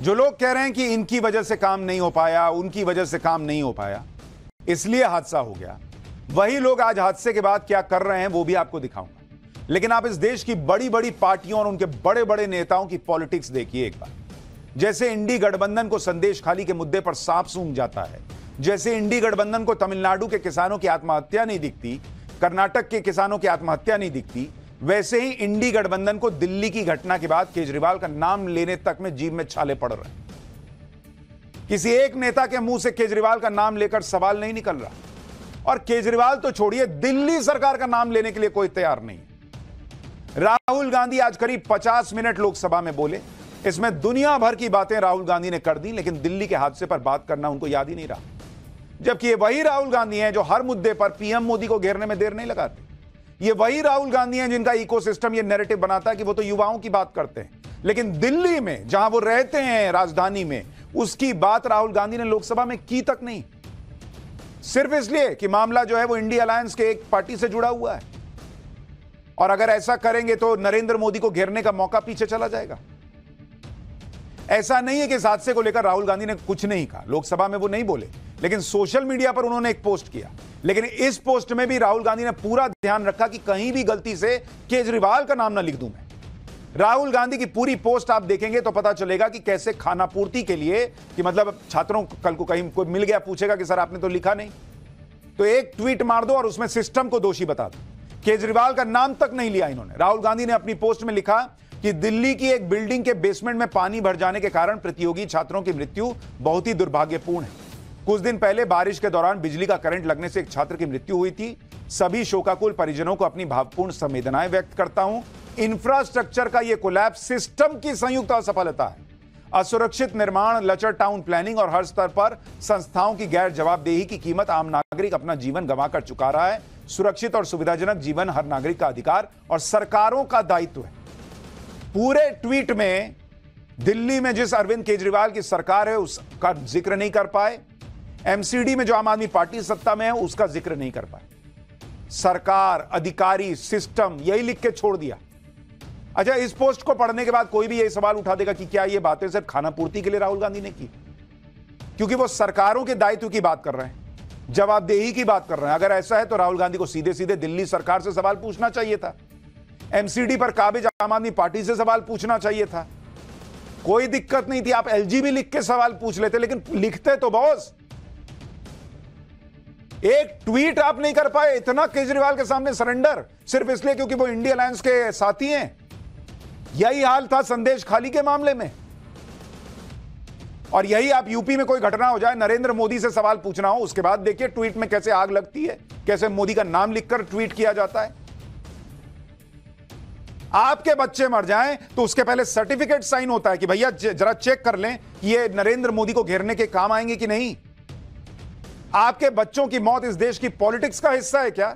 जो लोग कह रहे हैं कि इनकी वजह से काम नहीं हो पाया, उनकी वजह से काम नहीं हो पाया, इसलिए हादसा हो गया, वही लोग आज हादसे के बाद क्या कर रहे हैं वो भी आपको दिखाऊंगा। लेकिन आप इस देश की बड़ी बड़ी पार्टियों और उनके बड़े बड़े नेताओं की पॉलिटिक्स देखिए एक बार। जैसे इंडी गठबंधन को संदेश खाली के मुद्दे पर सांप सूंघ जाता है, जैसे इंडी गठबंधन को तमिलनाडु के किसानों की आत्महत्या नहीं दिखती, कर्नाटक के किसानों की आत्महत्या नहीं दिखती, वैसे ही इंडी गठबंधन को दिल्ली की घटना के बाद केजरीवाल का नाम लेने तक में जीभ में छाले पड़ रहे हैं। किसी एक नेता के मुंह से केजरीवाल का नाम लेकर सवाल नहीं निकल रहा, और केजरीवाल तो छोड़िए, दिल्ली सरकार का नाम लेने के लिए कोई तैयार नहीं है। राहुल गांधी आज करीब 50 मिनट लोकसभा में बोले, इसमें दुनिया भर की बातें राहुल गांधी ने कर दी, लेकिन दिल्ली के हादसे पर बात करना उनको याद ही नहीं रहा। जबकि ये वही राहुल गांधी हैं जो हर मुद्दे पर पीएम मोदी को घेरने में देर नहीं लगाते। ये वही राहुल गांधी हैं जिनका इकोसिस्टम ये नैरेटिव बनाता है कि वो तो युवाओं की बात करते हैं, लेकिन दिल्ली में जहां वो रहते हैं, राजधानी में, उसकी बात राहुल गांधी ने लोकसभा में की तक नहीं। सिर्फ इसलिए कि मामला जो है वो इंडिया अलायंस के एक पार्टी से जुड़ा हुआ है, और अगर ऐसा करेंगे तो नरेंद्र मोदी को घेरने का मौका पीछे चला जाएगा। ऐसा नहीं है कि इस हादसे को लेकर राहुल गांधी ने कुछ नहीं कहा, लोकसभा में वो नहीं बोले, लेकिन सोशल मीडिया पर उन्होंने एक पोस्ट किया। लेकिन इस पोस्ट में भी राहुल गांधी ने पूरा ध्यान रखा कि कहीं भी गलती से केजरीवाल का नाम ना लिख दूं मैं। राहुल गांधी की पूरी पोस्ट आप देखेंगे तो पता चलेगा कि कैसे खाना पूर्ति के लिए, कि मतलब छात्रों कल को कहीं कोई मिल गया, पूछेगा कि सर आपने तो लिखा नहीं, तो एक ट्वीट मार दो और उसमें सिस्टम को दोषी बता दो। केजरीवाल का नाम तक नहीं लिया इन्होंने। राहुल गांधी ने अपनी पोस्ट में लिखा कि दिल्ली की एक बिल्डिंग के बेसमेंट में पानी भर जाने के कारण प्रतियोगी छात्रों की मृत्यु बहुत ही दुर्भाग्यपूर्ण है। कुछ दिन पहले बारिश के दौरान बिजली का करंट लगने से एक छात्र की मृत्यु हुई थी। सभी शोकाकुल परिजनों को अपनी भावपूर्ण संवेदनाएं व्यक्त करता हूं। इंफ्रास्ट्रक्चर का यह कोलैप्स सिस्टम की संयुक्त असफलता है। असुरक्षित निर्माण, लचर टाउन प्लानिंग और हर स्तर पर संस्थाओं की गैर जवाबदेही की कीमत आम नागरिक अपना जीवन गंवाकर चुका रहा है। सुरक्षित और सुविधाजनक जीवन हर नागरिक का अधिकार और सरकारों का दायित्व है। पूरे ट्वीट में दिल्ली में जिस अरविंद केजरीवाल की सरकार है उसका जिक्र नहीं कर पाए, एमसीडी में जो आम आदमी पार्टी सत्ता में है उसका जिक्र नहीं कर पाए। सरकार, अधिकारी, सिस्टम, यही लिख के छोड़ दिया। अच्छा, इस पोस्ट को पढ़ने के बाद कोई भी यही सवाल उठा देगा कि क्या ये बातें सिर्फ खाना पूर्ति के लिए राहुल गांधी ने की, क्योंकि वो सरकारों के दायित्व की बात कर रहे हैं, जवाबदेही की बात कर रहे हैं। अगर ऐसा है तो राहुल गांधी को सीधे सीधे दिल्ली सरकार से सवाल पूछना चाहिए था, एमसीडी पर काबिज आम आदमी पार्टी से सवाल पूछना चाहिए था। कोई दिक्कत नहीं थी, आप एलजीबी लिख के सवाल पूछ लेते, लेकिन लिखते तो बॉस। एक ट्वीट आप नहीं कर पाए, इतना केजरीवाल के सामने सरेंडर, सिर्फ इसलिए क्योंकि वो इंडिया अलायंस के साथी हैं। यही हाल था संदेश खाली के मामले में, और यही आप यूपी में कोई घटना हो जाए, नरेंद्र मोदी से सवाल पूछना हो, उसके बाद देखिए ट्वीट में कैसे आग लगती है, कैसे मोदी का नाम लिखकर ट्वीट किया जाता है। आपके बच्चे मर जाएं तो उसके पहले सर्टिफिकेट साइन होता है कि भैया जरा चेक कर लें ये नरेंद्र मोदी को घेरने के काम आएंगे कि नहीं। आपके बच्चों की मौत इस देश की पॉलिटिक्स का हिस्सा है क्या?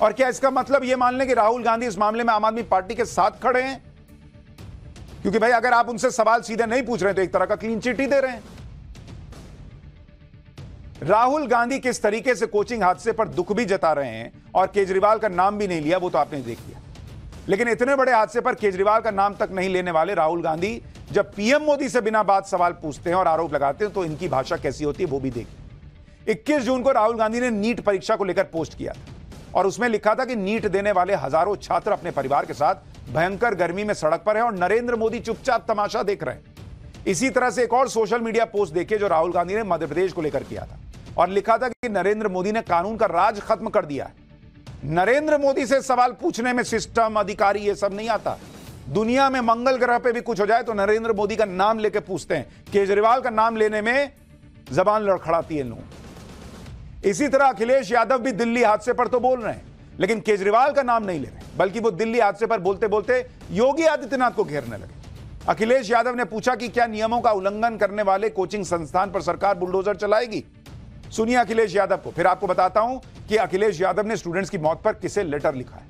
और क्या इसका मतलब यह मान लें कि राहुल गांधी इस मामले में आम आदमी पार्टी के साथ खड़े हैं? क्योंकि भाई अगर आप उनसे सवाल सीधे नहीं पूछ रहे तो एक तरह का क्लीन चिट ही दे रहे हैं। राहुल गांधी किस तरीके से कोचिंग हादसे पर दुख भी जता रहे हैं और केजरीवाल का नाम भी नहीं लिया, वो तो आपने देख लिया। लेकिन इतने बड़े हादसे पर केजरीवाल का नाम तक नहीं लेने वाले राहुल गांधी जब पीएम मोदी से बिना बात सवाल पूछते हैं और आरोप लगाते हैं तो इनकी भाषा कैसी होती है वो भी देखिए। 21 जून को राहुल गांधी ने नीट परीक्षा को लेकर पोस्ट किया था और उसमें लिखा था कि नीट देने वाले हजारों छात्र अपने परिवार के साथ भयंकर गर्मी में सड़क पर हैं और नरेंद्र मोदी चुपचाप तमाशा देख रहे हैं। इसी तरह से एक और सोशल मीडिया पोस्ट देखिए जो राहुल गांधी ने मध्य प्रदेश को लेकर किया था और लिखा था कि नरेंद्र मोदी ने कानून का राज खत्म कर दिया है। नरेंद्र मोदी से सवाल पूछने में सिस्टम, अधिकारी, ये सब नहीं आता। दुनिया में मंगल ग्रह पे भी कुछ हो जाए तो नरेंद्र मोदी का नाम लेके पूछते हैं। केजरीवाल का नाम लेने में जबान लड़खड़ाती है लोग। इसी तरह अखिलेश यादव भी दिल्ली हादसे पर तो बोल रहे हैं लेकिन केजरीवाल का नाम नहीं ले रहे, बल्कि वो दिल्ली हादसे पर बोलते बोलते योगी आदित्यनाथ को घेरने लगे। अखिलेश यादव ने पूछा कि क्या नियमों का उल्लंघन करने वाले कोचिंग संस्थान पर सरकार बुलडोजर चलाएगी? सुनिए अखिलेश यादव को, फिर आपको बताता हूं कि अखिलेश यादव ने स्टूडेंट्स की मौत पर किसे लेटर लिखा है।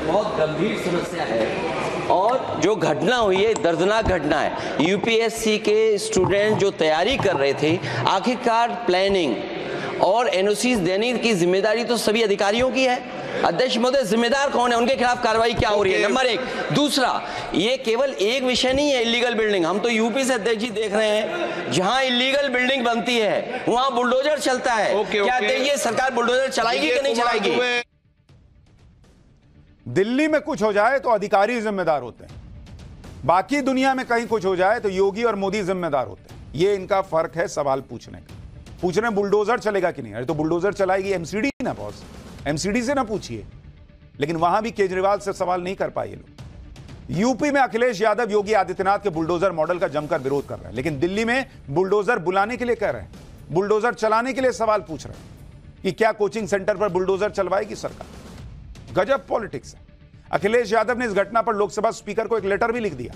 बहुत गंभीर समस्या है और जो घटना हुई है दर्दनाक घटना है। यूपीएससी के स्टूडेंट जो तैयारी कर रहे थे, आखिरकार प्लानिंग और एनओसीज देने की जिम्मेदारी तो सभी अधिकारियों की है अध्यक्ष महोदय, जिम्मेदार कौन है, उनके खिलाफ कार्रवाई क्या हो रही है, नंबर एक। दूसरा, ये केवल एक विषय नहीं है इलीगल बिल्डिंग, हम तो यूपी से अध्यक्ष जी देख रहे हैं, जहां इलीगल बिल्डिंग बनती है वहां बुलडोजर चलता है। क्या ये सरकार बुलडोजर चलाएगी कि नहीं चलाएगी? दिल्ली में कुछ हो जाए तो अधिकारी जिम्मेदार होते हैं, बाकी दुनिया में कहीं कुछ हो जाए तो योगी और मोदी जिम्मेदार होते हैं। ये इनका फर्क है सवाल पूछने का। पूछने बुलडोजर चलेगा कि नहीं, अरे तो बुलडोजर चलाएगी एमसीडी ना बॉस, एमसीडी से ना पूछिए। लेकिन वहां भी केजरीवाल से सवाल नहीं कर पाए ये लोग। यूपी में अखिलेश यादव योगी आदित्यनाथ के बुलडोजर मॉडल का जमकर विरोध कर रहे हैं, लेकिन दिल्ली में बुलडोजर बुलाने के लिए कह रहे हैं, बुलडोजर चलाने के लिए सवाल पूछ रहे हैं कि क्या कोचिंग सेंटर पर बुलडोजर चलवाएगी सरकार। गजब पॉलिटिक्स है। अखिलेश यादव ने इस घटना पर लोकसभा स्पीकर को एक लेटर भी लिख दिया,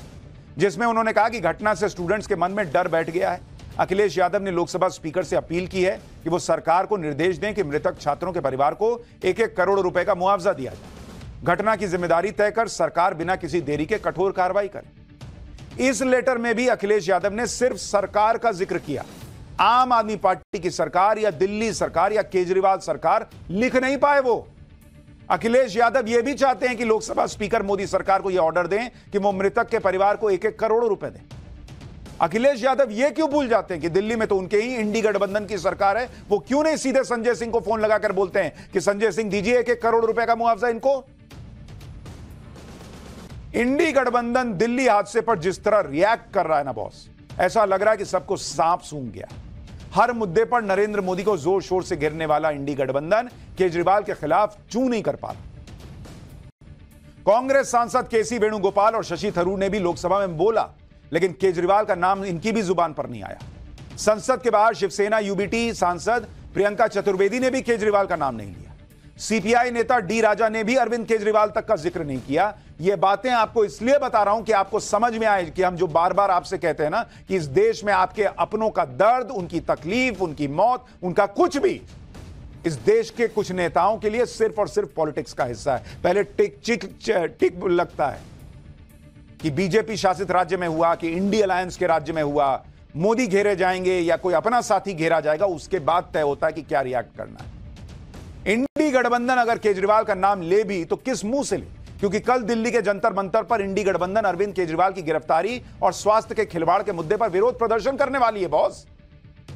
जिसमें उन्होंने कहा कि घटना से स्टूडेंट्स के मन में डर बैठ गया है। अखिलेश यादव ने लोकसभा स्पीकर से अपील की है कि वो सरकार को निर्देश दें कि मृतक छात्रों के परिवार को 1-1 करोड़ रुपए का मुआवजा दिया जाए। घटना की जिम्मेदारी तय कर सरकार बिना किसी देरी के कठोर कार्रवाई करे। इस लेटर में भी अखिलेश यादव ने सिर्फ सरकार का जिक्र किया, आम आदमी पार्टी की सरकार या दिल्ली सरकार या केजरीवाल सरकार लिख नहीं पाए। वो अखिलेश यादव यह भी चाहते हैं कि लोकसभा स्पीकर मोदी सरकार को यह ऑर्डर दें कि वो मृतक के परिवार को 1-1 करोड़ रुपए दें। अखिलेश यादव यह क्यों भूल जाते हैं कि दिल्ली में तो उनके ही इंडी गठबंधन की सरकार है। वो क्यों नहीं सीधे संजय सिंह को फोन लगाकर बोलते हैं कि संजय सिंह दीजिए 1-1 करोड़ रुपए का मुआवजा इनको। इंडी गठबंधन दिल्ली हादसे पर जिस तरह रिएक्ट कर रहा है ना बॉस, ऐसा लग रहा है कि सबको सांप सूंघ गया। हर मुद्दे पर नरेंद्र मोदी को जोर शोर से घेरने वाला इंडी गठबंधन केजरीवाल के खिलाफ चू नहीं कर पा रहा। कांग्रेस सांसद केसी वेणुगोपाल और शशि थरूर ने भी लोकसभा में बोला, लेकिन केजरीवाल का नाम इनकी भी जुबान पर नहीं आया। संसद के बाहर शिवसेना यूबीटी सांसद प्रियंका चतुर्वेदी ने भी केजरीवाल का नाम नहीं लिया। सीपीआई नेता डी राजा ने भी अरविंद केजरीवाल तक का जिक्र नहीं किया। ये बातें आपको इसलिए बता रहा हूं कि आपको समझ में आए कि हम जो बार बार आपसे कहते हैं ना कि इस देश में आपके अपनों का दर्द, उनकी तकलीफ, उनकी मौत, उनका कुछ भी इस देश के कुछ नेताओं के लिए सिर्फ और सिर्फ पॉलिटिक्स का हिस्सा है। पहले टिक लगता है कि बीजेपी शासित राज्य में हुआ, कि इंडी अलायंस के राज्य में हुआ, मोदी घेरे जाएंगे या कोई अपना साथी घेरा जाएगा, उसके बाद तय होता है कि क्या रिएक्ट करना है। इंडी गठबंधन अगर केजरीवाल का नाम ले भी तो किस मुंह से ले, क्योंकि कल दिल्ली के जंतर मंतर पर इंडी गठबंधन अरविंद केजरीवाल की गिरफ्तारी और स्वास्थ्य के खिलवाड़ के मुद्दे पर विरोध प्रदर्शन करने वाली है बॉस।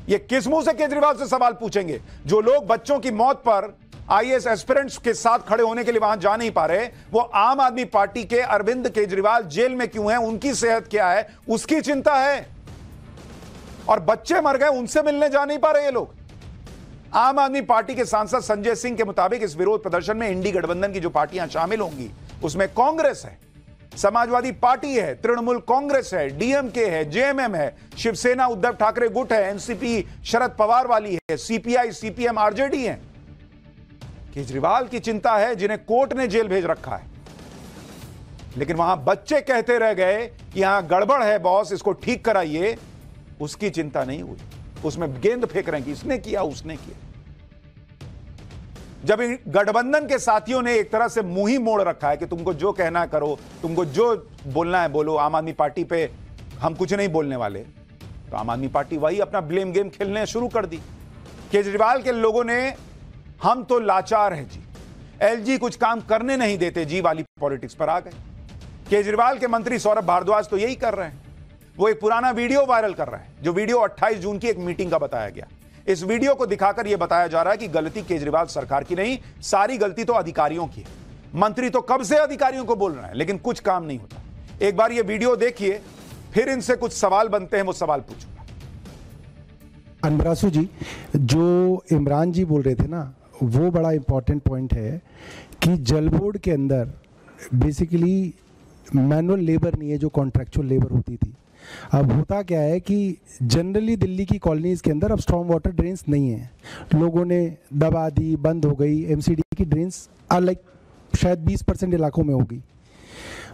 ये किस मुंह से केजरीवाल से सवाल पूछेंगे? जो लोग बच्चों की मौत पर आईएएस एस्पिरेंट्स के साथ खड़े होने के लिए वहां जा नहीं पा रहे, वो आम आदमी पार्टी के अरविंद केजरीवाल जेल में क्यों हैं, उनकी सेहत क्या है, उसकी चिंता है। और बच्चे मर गए, उनसे मिलने जा नहीं पा रहे ये लोग। आम आदमी पार्टी के सांसद संजय सिंह के मुताबिक इस विरोध प्रदर्शन में इंडी गठबंधन की जो पार्टियां शामिल होंगी उसमें कांग्रेस है, समाजवादी पार्टी है, तृणमूल कांग्रेस है, डीएमके है, जेएमएम है, शिवसेना उद्धव ठाकरे गुट है, एनसीपी शरद पवार वाली है, सीपीआई सीपीएम आरजेडी है। केजरीवाल की चिंता है जिन्हें कोर्ट ने जेल भेज रखा है, लेकिन वहां बच्चे कहते रह गए कि यहां गड़बड़ है बॉस, इसको ठीक कराइए, उसकी चिंता नहीं हुई। उसमें गेंद फेंक रहे हैं कि इसने किया उसने किया। जब गठबंधन के साथियों ने एक तरह से मुंह ही मोड़ रखा है कि तुमको जो कहना करो, तुमको जो बोलना है बोलो, आम आदमी पार्टी पे हम कुछ नहीं बोलने वाले, तो आम आदमी पार्टी वही अपना ब्लेम गेम खेलने शुरू कर दी। केजरीवाल के लोगों ने हम तो लाचार हैं जी, एलजी कुछ काम करने नहीं देते जी वाली पॉलिटिक्स पर आ गए। केजरीवाल के मंत्री सौरभ भारद्वाज तो यही कर रहे हैं। वो एक पुराना वीडियो वायरल कर रहे हैं, जो वीडियो 28 जून की एक मीटिंग का बताया गया। इस वीडियो को दिखाकर यह बताया जा रहा है कि गलती केजरीवाल सरकार की नहीं, सारी गलती तो अधिकारियों की है। मंत्री तो कब से अधिकारियों को बोल रहे हैं, लेकिन कुछ काम नहीं होता। एक बार यह वीडियो देखिए, फिर इनसे कुछ सवाल बनते हैं, वो सवाल पूछूंगा। अनबरासु जी, जो इमरान जी बोल रहे थे ना, वो बड़ा इंपॉर्टेंट पॉइंट है कि जल बोर्ड के अंदर बेसिकली मैनुअल लेबर नहीं है, जो कॉन्ट्रैक्चुअल लेबर होती थी। अब होता क्या है कि जनरली दिल्ली की कॉलोनीज के अंदर अब स्ट्रॉन्ग वाटर ड्रेन्स नहीं है, लोगों ने दबा दी, बंद हो गई। एमसीडी की ड्रेन्स लाइक शायद 20% इलाकों में होगी।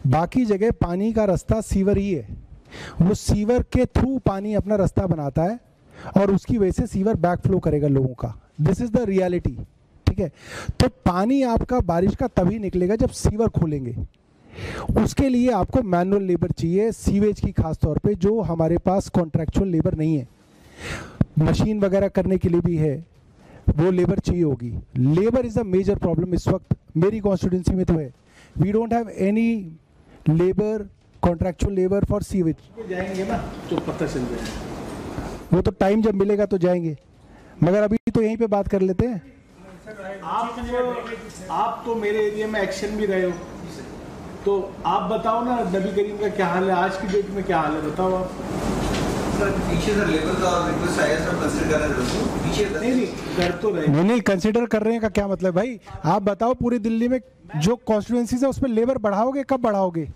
बाकी जगह पानी का रास्ता सीवर ही है, वो सीवर के थ्रू पानी अपना रास्ता बनाता है और उसकी वजह से सीवर बैक फ्लो करेगा लोगों का। दिस इज द रियलिटी, ठीक है। तो पानी आपका बारिश का तभी निकलेगा जब सीवर खोलेंगे। उसके लिए आपको मैनुअल लेबर चाहिए, सीवेज की खास तौर पे, जो हमारे पास कॉन्ट्रैक्चुअल लेबर नहीं है। मशीन वगैरह करने के लिए भी है, वो लेबर चाहिए होगी। Labour is a major problem इस वक्त मेरी कॉन्स्टिट्यूंसी में तो है। We don't have any labour, contractual labour for sewage. जाएंगे ना तो पता चल जाएगा, वो तो टाइम जब मिलेगा तो जाएंगे, मगर अभी तो यहीं पे बात कर लेते हैं। आप तो मेरे एरिया में एक्शन भी रहे हो, तो आप बताओ ना नबी करीम का क्या हाल है, आज की डेट में क्या हाल है, बताओ आप। पीछे सर लेबर का और रिक्वेस्ट आया सर, कंसीडर कर रहे हैं पीछे। नहीं कर तो रहे, नहीं कंसिडर कर रहे हैं का क्या मतलब भाई? आप बताओ पूरी दिल्ली में जो कॉन्स्टिट्यूंसीज है उसमें लेबर बढ़ाओगे, कब बढ़ाओगे?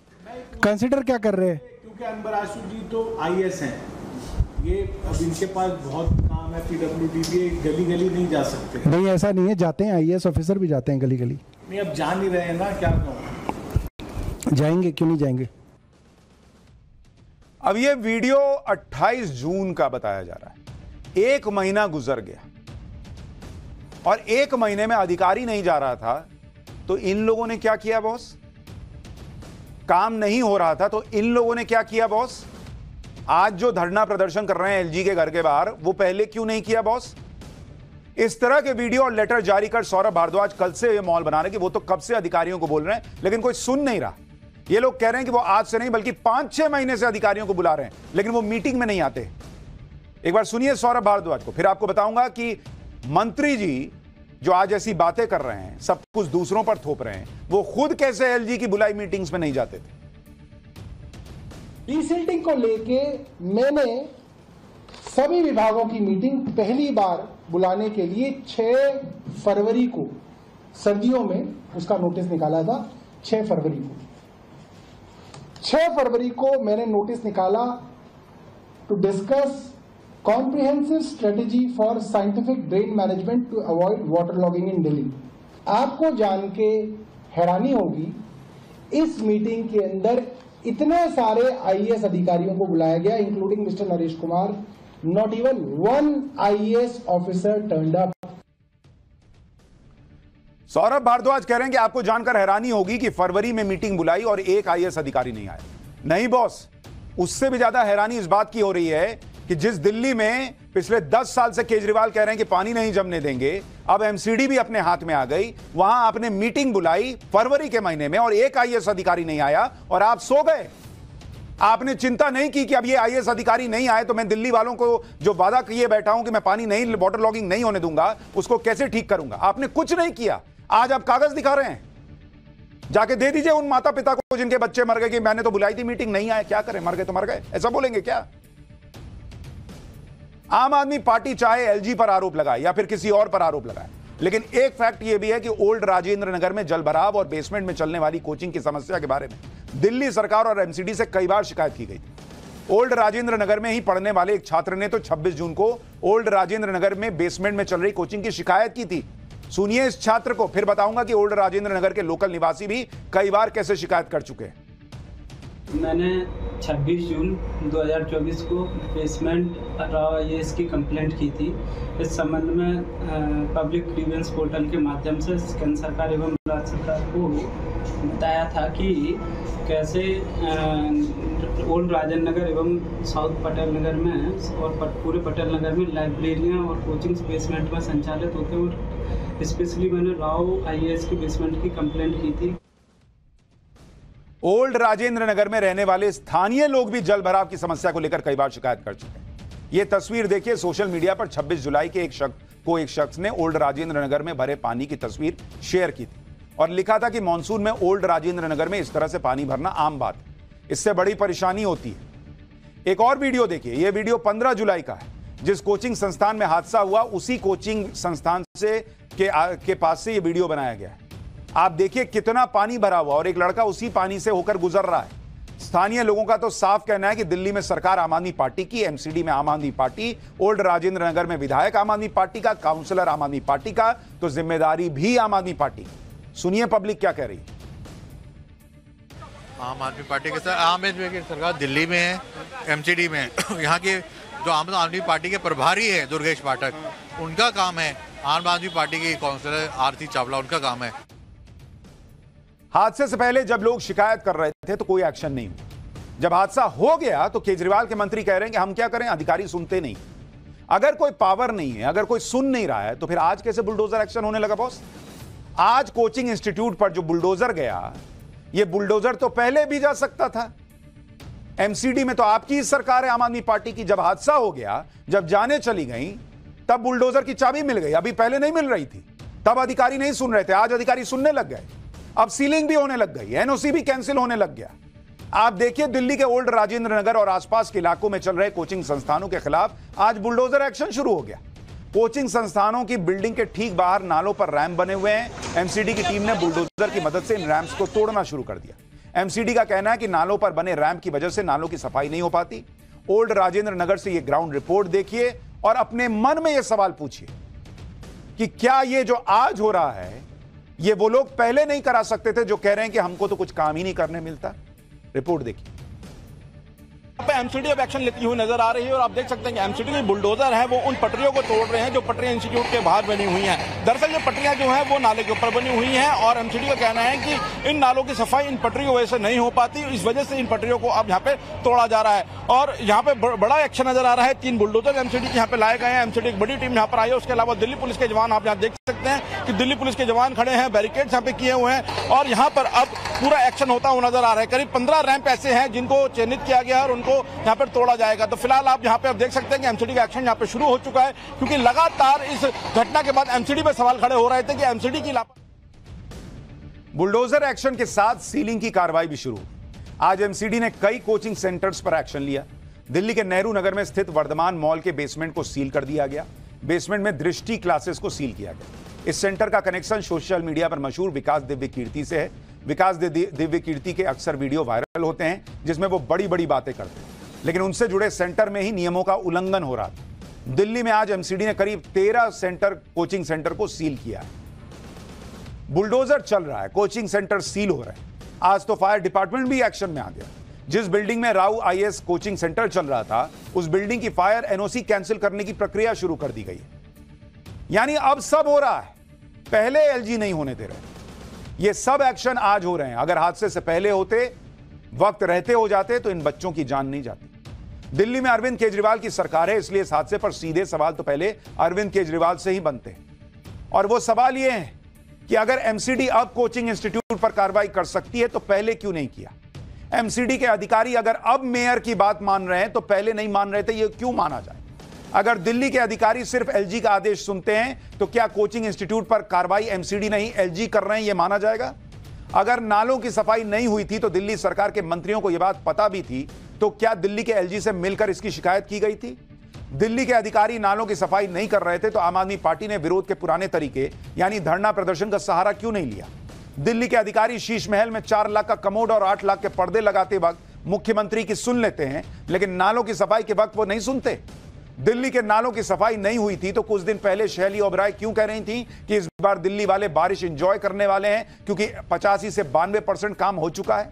कंसिडर क्या कर रहे हैं? क्योंकि अनवर आशू जी तो IAS हैं, ये अब इनके पास बहुत काम है, PWD भी गली गली नहीं जा सकते। नहीं ऐसा नहीं है, जाते हैं IAS ऑफिसर भी जाते हैं गली गली। नहीं अब जा नहीं रहे हैं ना, क्या कहूँ। जाएंगे, क्यों नहीं जाएंगे? अब ये वीडियो 28 जून का बताया जा रहा है। 1 महीना गुजर गया और 1 महीने में अधिकारी नहीं जा रहा था, तो इन लोगों ने क्या किया बॉस? काम नहीं हो रहा था तो इन लोगों ने क्या किया बॉस? आज जो धरना प्रदर्शन कर रहे हैं LG के घर के बाहर, वो पहले क्यों नहीं किया बॉस? इस तरह के वीडियो और लेटर जारी कर सौरभ भारद्वाज कल से ये मॉल बना रहे कि वो तो कब से अधिकारियों को बोल रहे हैं, लेकिन कोई सुन नहीं रहा। ये लोग कह रहे हैं कि वो आज से नहीं बल्कि 5-6 महीने से अधिकारियों को बुला रहे हैं, लेकिन वो मीटिंग में नहीं आते। एक बार सुनिए सौरभ भारद्वाज को, फिर आपको बताऊंगा कि मंत्री जी जो आज ऐसी बातें कर रहे हैं, सब कुछ दूसरों पर थोप रहे हैं, वो खुद कैसे LG की बुलाई मीटिंग्स में नहीं जाते थे। रीसेटिंग को लेके मैंने सभी विभागों की मीटिंग पहली बार बुलाने के लिए 6 फरवरी को, सर्दियों में उसका नोटिस निकाला था। 6 फरवरी को मैंने नोटिस निकाला to discuss comprehensive strategy for scientific drain management to avoid water logging in Delhi. आपको जान के हैरानी होगी, इस मीटिंग के अंदर इतने सारे IAS अधिकारियों को बुलाया गया, including mister Naresh Kumar. Not even 1 IAS officer turned up. Saurabh Bharadwaj कह रहे हैं कि आपको जानकर हैरानी होगी कि फरवरी में मीटिंग बुलाई और एक IAS अधिकारी नहीं आया। नहीं बॉस, उससे भी ज्यादा हैरानी इस बात की हो रही है कि जिस दिल्ली में पिछले 10 साल से केजरीवाल कह रहे हैं कि पानी नहीं जमने देंगे, अब MCD भी अपने हाथ में आ गई, वहां आपने मीटिंग बुलाई फरवरी के महीने में और एक IAS अधिकारी नहीं आया और आप सो गए। आपने चिंता नहीं की कि अब ये IAS अधिकारी नहीं आए तो मैं दिल्ली वालों को जो वादा किए बैठा हूं कि मैं पानी नहीं, वाटर लॉगिंग नहीं होने दूंगा, उसको कैसे ठीक करूंगा। आपने कुछ नहीं किया। आज आप कागज दिखा रहे हैं। जाके दे दीजिए उन माता पिता को जिनके बच्चे मर गए कि मैंने तो बुलाई थी, मीटिंग नहीं आए, क्या करें, मर गए तो मर गए, ऐसा बोलेंगे क्या? आम आदमी पार्टी चाहे LG पर आरोप लगाए या फिर किसी और पर आरोप लगाए, लेकिन एक फैक्ट यह भी है कि ओल्ड राजेंद्र नगर में जलभराव और बेसमेंट में चलने वाली कोचिंग की समस्या के बारे में दिल्ली सरकार और MCD से कई बार शिकायत की गई थी। ओल्ड राजेंद्र नगर में ही पढ़ने वाले एक छात्र ने तो 26 जून को ओल्ड राजेंद्र नगर में बेसमेंट में चल रही कोचिंग की शिकायत की थी। सुनिए इस छात्र को, फिर बताऊंगा कि ओल्ड राजेंद्र नगर के लोकल निवासी भी कई बार कैसे शिकायत कर चुके हैं। मैंने 26 जून 2024 को बेसमेंट राव IAS की कंप्लेंट की थी। इस संबंध में पब्लिक ग्रीवेंस पोर्टल के माध्यम से केंद्र सरकार एवं राज्य सरकार को बताया था कि कैसे ओल्ड राजेंद्र नगर एवं साउथ पटेल नगर में और पूरे पटेल नगर में लाइब्रेरियां और कोचिंग बेसमेंट में संचालित होते हैं, और स्पेशली मैंने राव IAS की बेसमेंट की कंप्लेंट की थी। ओल्ड राजेंद्र नगर में रहने वाले स्थानीय लोग भी जल भराव की समस्या को लेकर कई बार शिकायत कर चुके हैं। यह तस्वीर देखिए, सोशल मीडिया पर 26 जुलाई के एक शख्स ने ओल्ड राजेंद्र नगर में भरे पानी की तस्वीर शेयर की थी और लिखा था कि मॉनसून में ओल्ड राजेंद्र नगर में इस तरह से पानी भरना आम बात है, इससे बड़ी परेशानी होती है। एक और वीडियो देखिए, यह वीडियो 15 जुलाई का है। जिस कोचिंग संस्थान में हादसा हुआ उसी कोचिंग संस्थान से के पास से यह वीडियो बनाया गया है। आप देखिए कितना पानी भरा हुआ और एक लड़का उसी पानी से होकर गुजर रहा है। स्थानीय लोगों का तो साफ कहना है कि दिल्ली में सरकार आम आदमी पार्टी की, MCD में आम आदमी पार्टी, ओल्ड राजेंद्र नगर में विधायक आम आदमी पार्टी का, काउंसलर आम आदमी पार्टी का, तो जिम्मेदारी भी आम आदमी पार्टी। सुनिए पब्लिक क्या कह रही है। आम आदमी पार्टी के सर, आम आदमी की सरकार दिल्ली में है, MCD में यहाँ के जो आम आदमी पार्टी के प्रभारी है दुर्गेश पाठक, उनका काम है। आम आदमी पार्टी की काउंसलर आरती चावला, उनका काम है। हादसे से पहले जब लोग शिकायत कर रहे थे तो कोई एक्शन नहीं हुआ। जब हादसा हो गया तो केजरीवाल के मंत्री कह रहे हैं कि हम क्या करें, अधिकारी सुनते नहीं। अगर कोई पावर नहीं है, अगर कोई सुन नहीं रहा है, तो फिर आज कैसे बुलडोजर एक्शन होने लगा बॉस? आज कोचिंग इंस्टीट्यूट पर जो बुलडोजर गया, ये बुलडोजर तो पहले भी जा सकता था। एमसीडी में तो आपकी ही सरकार है, आम आदमी पार्टी की। जब हादसा हो गया, जब जाने चली गई, तब बुलडोजर की चाबी मिल गई। अभी पहले नहीं मिल रही थी, तब अधिकारी नहीं सुन रहे थे। आज अधिकारी सुनने लग गए। अब सीलिंग भी होने लग गई, एनओसी भी कैंसिल होने लग गया। आप देखिए दिल्ली के ओल्ड राजेंद्र नगर और आसपास के इलाकों में चल रहे कोचिंग संस्थानों के खिलाफ आज बुलडोजर एक्शन शुरू हो गया। कोचिंग संस्थानों की बिल्डिंग के ठीक बाहर नालों पर रैंप बने हुए हैं। एमसीडी की टीम ने बुलडोजर की मदद से इन रैंप्स को तोड़ना शुरू कर दिया। एमसीडी का कहना है कि नालों पर बने रैंप की वजह से नालों की सफाई नहीं हो पाती। ओल्ड राजेंद्र नगर से यह ग्राउंड रिपोर्ट देखिए और अपने मन में यह सवाल पूछिए कि क्या ये जो आज हो रहा है, ये वो लोग पहले नहीं करा सकते थे जो कह रहे हैं कि हमको तो कुछ काम ही नहीं करने मिलता? रिपोर्ट देखिए। एमसीडी अब एक्शन लेती हुई नजर आ रही है और आप देख सकते हैं कि एमसीडी के बुलडोजर हैं वो उन पटरियों को तोड़ रहे हैं जो पटरियां इंस्टीट्यूट के बाहर बनी हुई हैं। दरअसल ये पटरियां जो हैं वो नाले के ऊपर बनी हुई हैं और एमसीडी का कहना है कि इन नालों की सफाई इन पटरियों की वजह से नहीं हो पाती। इस वजह से इन पटरियों को अब यहाँ पे तोड़ा जा रहा है और यहाँ पे बड़ा एक्शन नजर आ रहा है। 3 बुलडोजर एमसीडी के यहाँ पे लाए गए हैं। एमसीडी एक बड़ी टीम यहाँ पर आई है। उसके अलावा दिल्ली पुलिस के जवान आप यहाँ देख सकते हैं कि दिल्ली पुलिस के जवान खड़े हैं, बैरिकेड्स यहाँ पे किए हुए हैं और यहाँ पर अब पूरा एक्शन होता हुआ नजर आ रहा है। करीब 15 रैंप ऐसे हैं जिनको चिन्हित किया गया है और उनको यहाँ पर तोड़ा जाएगा। तो फिलहाल आप यहाँ पे अब देख सकते हैं कि एमसीडी का एक्शन यहाँ पे शुरू हो चुका है, क्योंकि लगातार इस घटना के बाद एमसीडी पे सवाल खड़े हो रहे थे कि एमसीडी की बुलडोजर एक्शन के साथ सीलिंग की कार्रवाई भी शुरू। आज एमसीडी ने कई कोचिंग सेंटर्स पर एक्शन लिया। दिल्ली के नेहरू नगर में स्थित वर्धमान मॉल के बेसमेंट को सील कर दिया गया। बेसमेंट में दृष्टि क्लासेस को सील किया गया। इस सेंटर का कनेक्शन सोशल मीडिया पर मशहूर विकास दिव्य कीर्ति से है। विकास दिव्य कीर्ति के अक्सर वीडियो वायरल होते हैं जिसमें वो बड़ी बड़ी बातें करते हैं, लेकिन उनसे जुड़े सेंटर में ही नियमों का उल्लंघन हो रहा था। दिल्ली में आज एमसीडी ने करीब 13 कोचिंग सेंटर को सील किया है। बुलडोजर चल रहा है, कोचिंग सेंटर सील हो रहे हैं। आज तो फायर डिपार्टमेंट भी एक्शन में आ गया। जिस बिल्डिंग में राव आईएएस कोचिंग सेंटर चल रहा था, उस बिल्डिंग की फायर एनओसी कैंसिल करने की प्रक्रिया शुरू कर दी गई है। यानी अब सब हो रहा है, पहले एलजी नहीं होने दे रहे। ये सब एक्शन आज हो रहे हैं। अगर हादसे से पहले होते, वक्त रहते हो जाते, तो इन बच्चों की जान नहीं जाती। दिल्ली में अरविंद केजरीवाल की सरकार है, इसलिए इस हादसे पर सीधे सवाल तो पहले अरविंद केजरीवाल से ही बनते हैं। और वो सवाल ये है कि अगर एमसीडी अब कोचिंग इंस्टीट्यूट पर कार्रवाई कर सकती है तो पहले क्यों नहीं किया? एमसीडी के अधिकारी अगर अब मेयर की बात मान रहे हैं तो पहले नहीं मान रहे थे, ये क्यों माना जाए? अगर दिल्ली के अधिकारी सिर्फ एलजी का आदेश सुनते हैं तो क्या कोचिंग इंस्टीट्यूट पर कार्रवाई एमसीडी नहीं एलजी कर रहे हैं, यह माना जाएगा? अगर नालों की सफाई नहीं हुई थी तो दिल्ली सरकार के मंत्रियों को यह बात पता भी थी, तो क्या दिल्ली के एलजी से मिलकर इसकी शिकायत की गई थी? दिल्ली के अधिकारी नालों की सफाई नहीं कर रहे थे तो आम आदमी पार्टी ने विरोध के पुराने तरीके यानी धरना प्रदर्शन का सहारा क्यों नहीं लिया? दिल्ली के अधिकारी शीश महल में 4 लाख का कमोड और 8 लाख के पर्दे लगाते वक्त मुख्यमंत्री की सुन लेते हैं, लेकिन नालों की सफाई के वक्त वो नहीं सुनते। दिल्ली के नालों की सफाई नहीं हुई थी तो कुछ दिन पहले शैली ओबराय क्यों कह रही थी कि इस बार दिल्ली वाले बारिश एंजॉय करने वाले हैं क्योंकि 85 से 92% काम हो चुका है?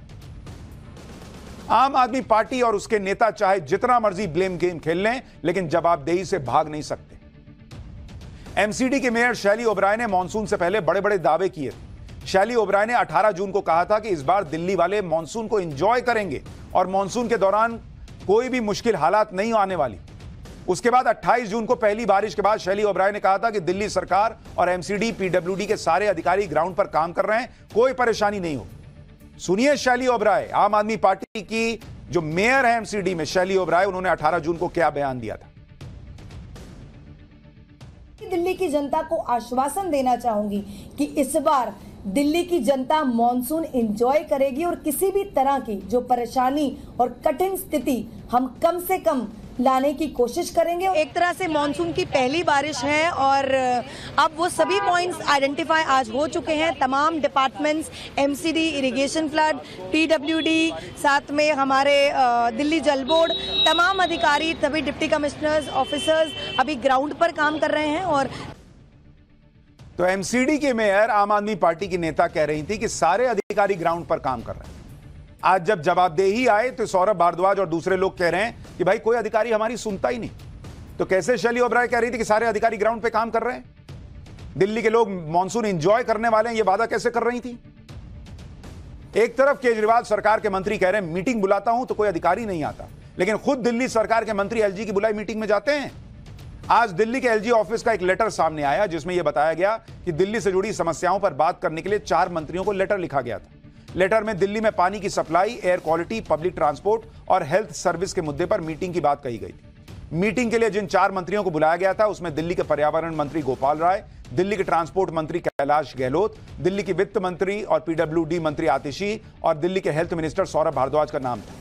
आम आदमी पार्टी और उसके नेता चाहे जितना मर्जी ब्लेम गेम खेल लें, लेकिन जवाबदेही से भाग नहीं सकते। एमसीडी के मेयर शैली ओबराय ने मानसून से पहले बड़े बड़े दावे किए थे। शैली ओबराय ने 18 जून को कहा था कि इस बार दिल्ली वाले मानसून को एंजॉय करेंगे और मानसून के दौरान कोई भी मुश्किल हालात नहीं आने वाली। उसके बाद 28 जून को पहली बारिश के बाद शैली ओबराय ने कहा था कि दिल्ली सरकार और एमसीडी पीडब्ल्यूडी के सारे अधिकारी ग्राउंड पर काम कर रहे हैं, कोई परेशानी नहीं होगी। सुनिए शैली ओबराय, आम आदमी पार्टी की जो मेयर है एमसीडी में शैली ओबराय, उन्होंने 18 जून को क्या बयान दिया था। दिल्ली की जनता को आश्वासन देना चाहूंगी कि इस बार दिल्ली की जनता मॉनसून एंजॉय करेगी और किसी भी तरह की जो परेशानी और कठिन स्थिति हम कम से कम लाने की कोशिश करेंगे। एक तरह से मॉनसून की पहली बारिश है और अब वो सभी पॉइंट्स आइडेंटिफाई आज हो चुके हैं। तमाम departments, MCD, irrigation flood, PWD, साथ में हमारे दिल्ली जल बोर्ड, तमाम अधिकारी, सभी डिप्टी कमिश्नर्स, ऑफिसर्स अभी ग्राउंड पर काम कर रहे हैं। और तो एमसीडी के मेयर आम आदमी पार्टी की नेता कह रही थी कि सारे अधिकारी ग्राउंड पर काम कर रहे हैं। आज जब जवाबदेही आए तो सौरभ भारद्वाज और दूसरे लोग कह रहे हैं कि भाई कोई अधिकारी हमारी सुनता ही नहीं। तो कैसे शैली ओबराय कह रही थी कि सारे अधिकारी ग्राउंड पे काम कर रहे हैं? दिल्ली के लोग मॉनसून एंजॉय करने वाले हैं, ये वादा कैसे कर रही थी? एक तरफ केजरीवाल सरकार के मंत्री कह रहे हैं मीटिंग बुलाता हूं तो कोई अधिकारी नहीं आता, लेकिन खुद दिल्ली सरकार के मंत्री एलजी की बुलाई मीटिंग में जाते हैं। आज दिल्ली के एलजी ऑफिस का एक लेटर सामने आया जिसमें यह बताया गया कि दिल्ली से जुड़ी समस्याओं पर बात करने के लिए 4 मंत्रियों को लेटर लिखा गया था। लेटर में दिल्ली में पानी की supply, air quality, public transport और हेल्थ सर्विस के मुद्दे पर मीटिंग की बात कही गई थी। मीटिंग के लिए जिन 4 मंत्रियों को बुलाया गया था उसमें दिल्ली के पर्यावरण मंत्री गोपाल राय, दिल्ली के ट्रांसपोर्ट मंत्री कैलाश गहलोत, दिल्ली की वित्त मंत्री और पीडब्ल्यूडी मंत्री आतिशी और दिल्ली के हेल्थ मिनिस्टर सौरभ भारद्वाज का नाम था।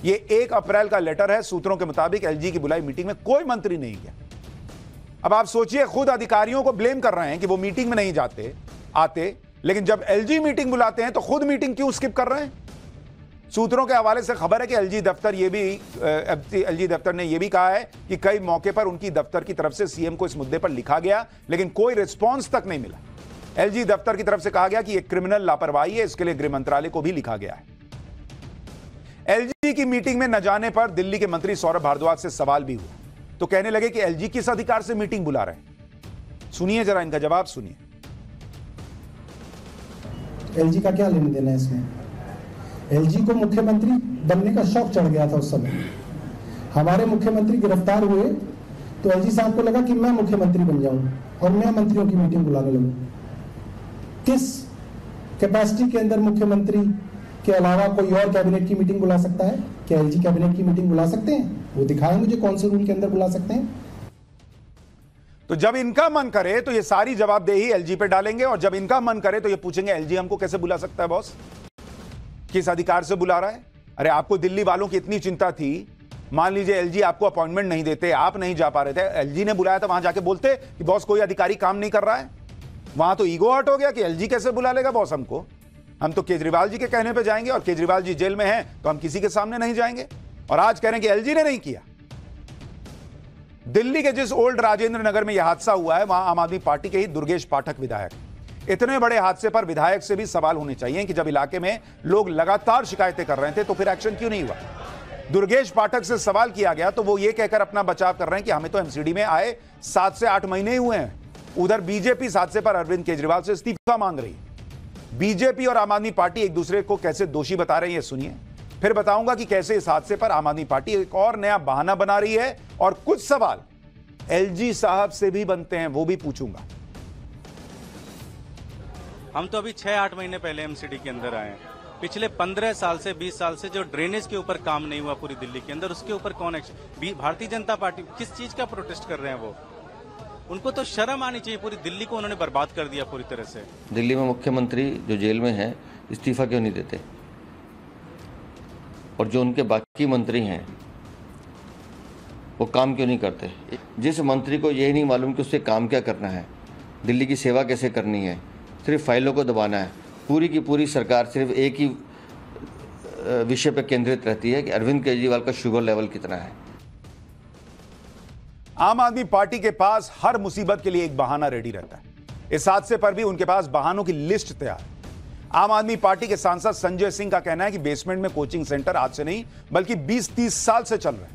यह 1 अप्रैल का लेटर है। सूत्रों के मुताबिक एलजी की बुलाई मीटिंग में कोई मंत्री नहीं गया। अब आप सोचिए, खुद अधिकारियों को ब्लेम कर रहे हैं कि वो मीटिंग में नहीं आते, लेकिन जब एलजी मीटिंग बुलाते हैं तो खुद मीटिंग क्यों स्किप कर रहे हैं? सूत्रों के हवाले से खबर है कि एलजी दफ्तर ने यह भी कहा है कि कई मौके पर उनकी दफ्तर की तरफ से सीएम को इस मुद्दे पर लिखा गया, लेकिन कोई रिस्पांस तक नहीं मिला। एलजी दफ्तर की तरफ से कहा गया कि यह क्रिमिनल लापरवाही है, इसके लिए गृह मंत्रालय को भी लिखा गया है। एलजी की मीटिंग में न जाने पर दिल्ली के मंत्री सौरभ भारद्वाज से सवाल भी हुआ, तो कहने लगे कि एलजी किस अधिकार से मीटिंग बुला रहे हैं। सुनिए जरा इनका जवाब सुनिए। एलजी का क्या लेने देना है इसमें? एलजी को मुख्यमंत्री बनने का शौक चढ़ गया था उस समय। हमारे मुख्यमंत्री गिरफ्तार हुए तो एलजी साहब को लगा कि मैं मुख्यमंत्री बन जाऊं और मैं मंत्रियों की मीटिंग बुलाने लगूं। किस कैपेसिटी के अंदर मुख्यमंत्री के अलावा कोई और कैबिनेट की मीटिंग बुला सकता है? क्या एलजी कैबिनेट की मीटिंग बुला सकते हैं? वो दिखाएं मुझे कौन से रूल के अंदर बुला सकते हैं। तो जब इनका मन करे तो ये सारी जवाबदेही एलजी पे डालेंगे, और जब इनका मन करे तो ये पूछेंगे एलजी हमको कैसे बुला सकता है बॉस, किस अधिकार से बुला रहा है? अरे आपको दिल्ली वालों की इतनी चिंता थी, मान लीजिए एलजी आपको अपॉइंटमेंट नहीं देते, आप नहीं जा पा रहे थे, एलजी ने बुलाया था, वहां जाके बोलते कि बॉस कोई अधिकारी काम नहीं कर रहा है। वहां तो ईगो हर्ट हो गया कि एलजी कैसे बुला लेगा बॉस हमको, हम तो केजरीवाल जी के कहने पे जाएंगे और केजरीवाल जी जेल में हैं तो हम किसी के सामने नहीं जाएंगे। और आज कह रहे हैं कि एलजी ने नहीं किया। दिल्ली के जिस ओल्ड राजेंद्र नगर में यह हादसा हुआ है वहां आम आदमी पार्टी के ही दुर्गेश पाठक विधायक। इतने बड़े हादसे पर विधायक से भी सवाल होने चाहिए कि जब इलाके में लोग लगातार शिकायतें कर रहे थे तो फिर एक्शन क्यों नहीं हुआ? दुर्गेश पाठक से सवाल किया गया तो वो ये कहकर अपना बचाव कर रहे हैं कि हमें तो एमसीडी में आए 7 से 8 महीने ही हुए हैं। उधर बीजेपी इस हादसे पर अरविंद केजरीवाल से इस्तीफा मांग रही है। बीजेपी और आम आदमी पार्टी एक दूसरे को कैसे दोषी बता रहे हैं, ये सुनिए। फिर बताऊंगा कि कैसे इस हादसे पर आम आदमी पार्टी एक और नया बहाना बना रही है, और कुछ सवाल एलजी साहब से भी बनते हैं, वो भी पूछूंगा। हम तो अभी 6-8 महीने पहले एमसीडी के अंदर आए हैं। पिछले 15 साल से 20 साल से जो ड्रेनेज के ऊपर काम नहीं हुआ पूरी दिल्ली के अंदर, उसके ऊपर कौन एक्शन? भारतीय जनता पार्टी किस चीज का प्रोटेस्ट कर रहे हैं? वो उनको तो शर्म आनी चाहिए। पूरी दिल्ली को उन्होंने बर्बाद कर दिया पूरी तरह से। दिल्ली में मुख्यमंत्री जो जेल में है इस्तीफा क्यों नहीं देते, और जो उनके बाकी मंत्री हैं वो काम क्यों नहीं करते? जिस मंत्री को यही नहीं मालूम कि उससे काम क्या करना है, दिल्ली की सेवा कैसे करनी है, सिर्फ फाइलों को दबाना है, पूरी की पूरी सरकार सिर्फ एक ही विषय पर केंद्रित रहती है कि अरविंद केजरीवाल का शुगर लेवल कितना है। आम आदमी पार्टी के पास हर मुसीबत के लिए एक बहाना रेडी रहता है। इस हादसे पर भी उनके पास बहानों की लिस्ट तैयार है। आम आदमी पार्टी के सांसद संजय सिंह का कहना है कि बेसमेंट में कोचिंग सेंटर आज से नहीं बल्कि 20-30 साल से चल रहे हैं,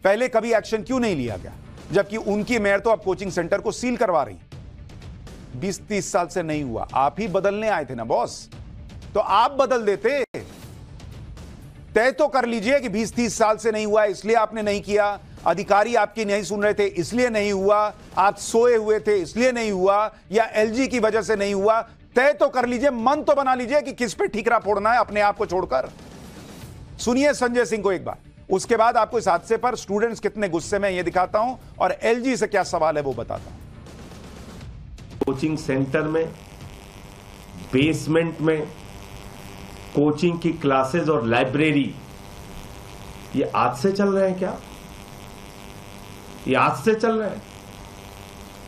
पहले कभी एक्शन क्यों नहीं लिया गया, जबकि उनकी मेयर तो अब कोचिंग सेंटर को सील करवा रही। 20-30 साल से नहीं हुआ, आप ही बदलने आए थे ना बॉस, तो आप बदल देते। तय तो कर लीजिए कि 20-30 साल से नहीं हुआ इसलिए आपने नहीं किया, अधिकारी आपकी नहीं सुन रहे थे इसलिए नहीं हुआ, आप सोए हुए थे इसलिए नहीं हुआ, या एलजी की वजह से नहीं हुआ। तय तो कर लीजिए, मन तो बना लीजिए कि किस पे ठीकरा फोड़ना है अपने आप को छोड़कर। सुनिए संजय सिंह को एक बार, उसके बाद आपको इस हादसे पर स्टूडेंट्स कितने गुस्से में ये दिखाता हूं और एलजी से क्या सवाल है वो बताता हूं। कोचिंग सेंटर में, बेसमेंट में कोचिंग की क्लासेस और लाइब्रेरी, ये आज से चल रहे हैं क्या? ये आज से चल रहे हैं?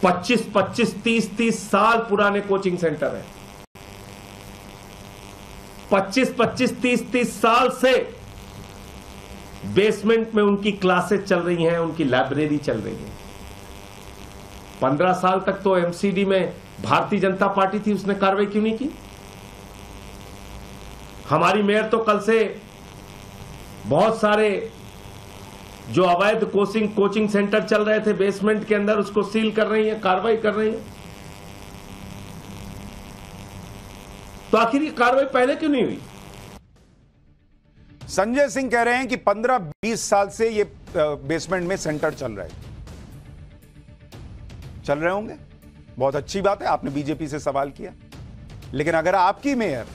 25-25, 30-30 साल पुराने कोचिंग सेंटर है। 25-25, 30-30 साल से बेसमेंट में उनकी क्लासेस चल रही हैं, उनकी लाइब्रेरी चल रही है। 15 साल तक तो एमसीडी में भारतीय जनता पार्टी थी, उसने कार्रवाई क्यों नहीं की? हमारी मेयर तो कल से बहुत सारे जो अवैध कोचिंग सेंटर चल रहे थे बेसमेंट के अंदर, उसको सील कर रही है, कार्रवाई कर रही है। तो आखिर ये कार्रवाई पहले क्यों नहीं हुई? संजय सिंह कह रहे हैं कि 15-20 साल से ये बेसमेंट में सेंटर चल रहा है। चल रहे होंगे, बहुत अच्छी बात है, आपने बीजेपी से सवाल किया। लेकिन अगर आपकी मेयर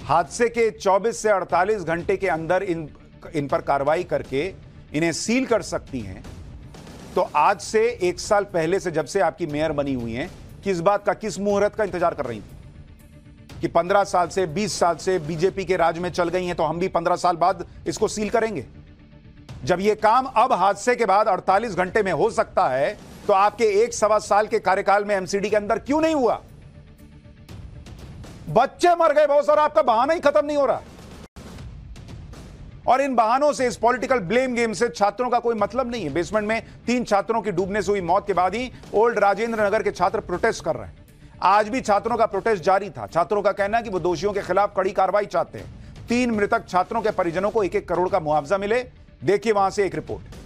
हादसे के 24 से 48 घंटे के अंदर इन पर कार्रवाई करके इन्हें सील कर सकती हैं, तो आज से 1 साल पहले से जब से आपकी मेयर बनी हुई हैं, किस बात का, किस मुहूर्त का इंतजार कर रही थी कि 15 साल से 20 साल से बीजेपी के राज में चल गई हैं, तो हम भी 15 साल बाद इसको सील करेंगे? जब यह काम अब हादसे के बाद 48 घंटे में हो सकता है, तो आपके 1-1.25 साल के कार्यकाल में एमसीडी के अंदर क्यों नहीं हुआ? बच्चे मर गए बहुत, और आपका बहाना ही खत्म नहीं हो रहा। और इन बहानों से, इस पॉलिटिकल ब्लेम गेम से छात्रों का कोई मतलब नहीं है। बेसमेंट में 3 छात्रों की डूबने से हुई मौत के बाद ही ओल्ड राजेंद्र नगर के छात्र प्रोटेस्ट कर रहे हैं। आज भी छात्रों का प्रोटेस्ट जारी था। छात्रों का कहना है कि वो दोषियों के खिलाफ कड़ी कार्रवाई चाहते हैं। 3 मृतक छात्रों के परिजनों को 1-1 करोड़ का मुआवजा मिले। देखिए वहां से एक रिपोर्ट।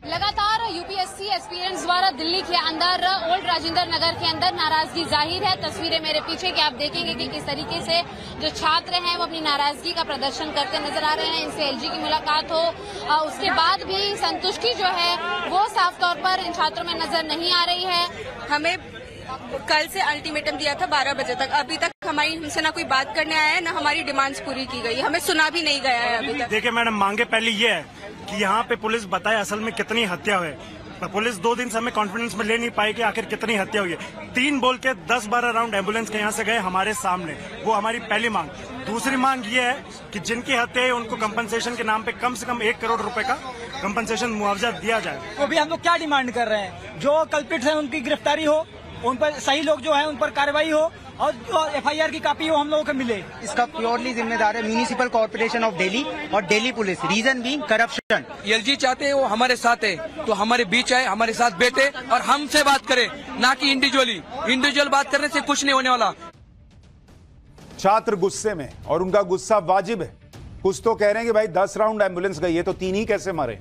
लगातार यूपीएससी एस्पिरेंट्स द्वारा दिल्ली के अंदर ओल्ड राजेंद्र नगर के अंदर नाराजगी जाहिर है। तस्वीरें मेरे पीछे कि आप देखेंगे कि किस तरीके से जो छात्र हैं वो अपनी नाराजगी का प्रदर्शन करते नजर आ रहे हैं। इनसे एलजी की मुलाकात हो, उसके बाद भी संतुष्टि जो है वो साफ तौर पर इन छात्रों में नजर नहीं आ रही है। हमें कल से अल्टीमेटम दिया था 12 बजे तक, अभी तक हमसे ना कोई बात करने आया है, ना हमारी डिमांड्स पूरी की गई, हमें सुना भी नहीं गया है अभी तक। देखिए मैडम, मांगे पहले ये है कि यहाँ पे पुलिस बताए असल में कितनी हत्या हुई। पुलिस 2 दिन से हमें कॉन्फिडेंस में ले नहीं पाई कि आखिर कितनी हत्या हुई है। 3 बोल के 10-12 राउंड एम्बुलेंस के यहाँ से गए हमारे सामने, वो हमारी पहली मांग। दूसरी मांग ये है कि जिनकी हत्या है उनको कंपनसेशन के नाम पे कम से कम 1 करोड़ रुपए का कंपनसेशन मुआवजा दिया जाए। तो भी हम लोग क्या डिमांड कर रहे हैं, जो कल्प्रिट्स हैं उनकी गिरफ्तारी हो, उन पर सही लोग जो हैं उन पर कार्रवाई हो, और जो एफआईआर की कॉपी हो हम लोगों को मिले। इसका प्योरली जिम्मेदार है म्यूनिसिपल कॉर्पोरेशन ऑफ दिल्ली और Delhi police. Reason being corruption. LG चाहते हैं वो हमारे साथ है, तो हमारे बीच आए, हमारे साथ बैठे और हमसे बात करे, ना कि इंडिविजुअल बात करने से कुछ नहीं होने वाला। छात्र गुस्से में, और उनका गुस्सा वाजिब है। कुछ तो कह रहे हैं कि भाई 10 राउंड एम्बुलेंस गई है तो 3 ही कैसे मरे।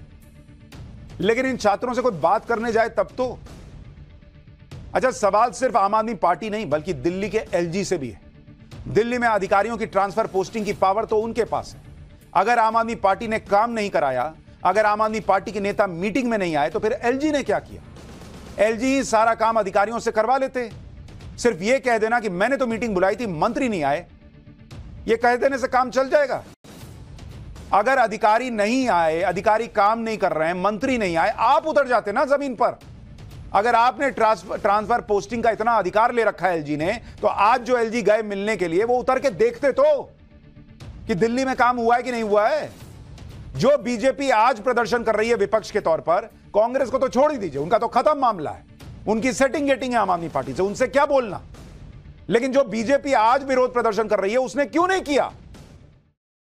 लेकिन इन छात्रों से कोई बात करने जाए तब तो। अच्छा, सवाल सिर्फ आम आदमी पार्टी नहीं बल्कि दिल्ली के एलजी से भी है। दिल्ली में अधिकारियों की ट्रांसफर पोस्टिंग की पावर तो उनके पास है। अगर आम आदमी पार्टी ने काम नहीं कराया, अगर आम आदमी पार्टी के नेता मीटिंग में नहीं आए, तो फिर एलजी ने क्या किया? एलजी ही सारा काम अधिकारियों से करवा लेते। सिर्फ यह कह देना कि मैंने तो मीटिंग बुलाई थी, मंत्री नहीं आए, यह कह देने से काम चल जाएगा? अगर अधिकारी नहीं आए, अधिकारी काम नहीं कर रहे हैं, मंत्री नहीं आए, आप उतर जाते ना जमीन पर। अगर आपने ट्रांसफर पोस्टिंग का इतना अधिकार ले रखा है एलजी ने, तो आज जो एलजी गए मिलने के लिए, वो उतर के देखते तो कि दिल्ली में काम हुआ है कि नहीं हुआ है। जो बीजेपी आज प्रदर्शन कर रही है विपक्ष के तौर पर, कांग्रेस को तो छोड़ ही दीजिए, उनका तो खत्म मामला है, उनकी सेटिंग गेटिंग है आम आदमी पार्टी से, उनसे क्या बोलना। लेकिन जो बीजेपी आज विरोध प्रदर्शन कर रही है, उसने क्यों नहीं किया?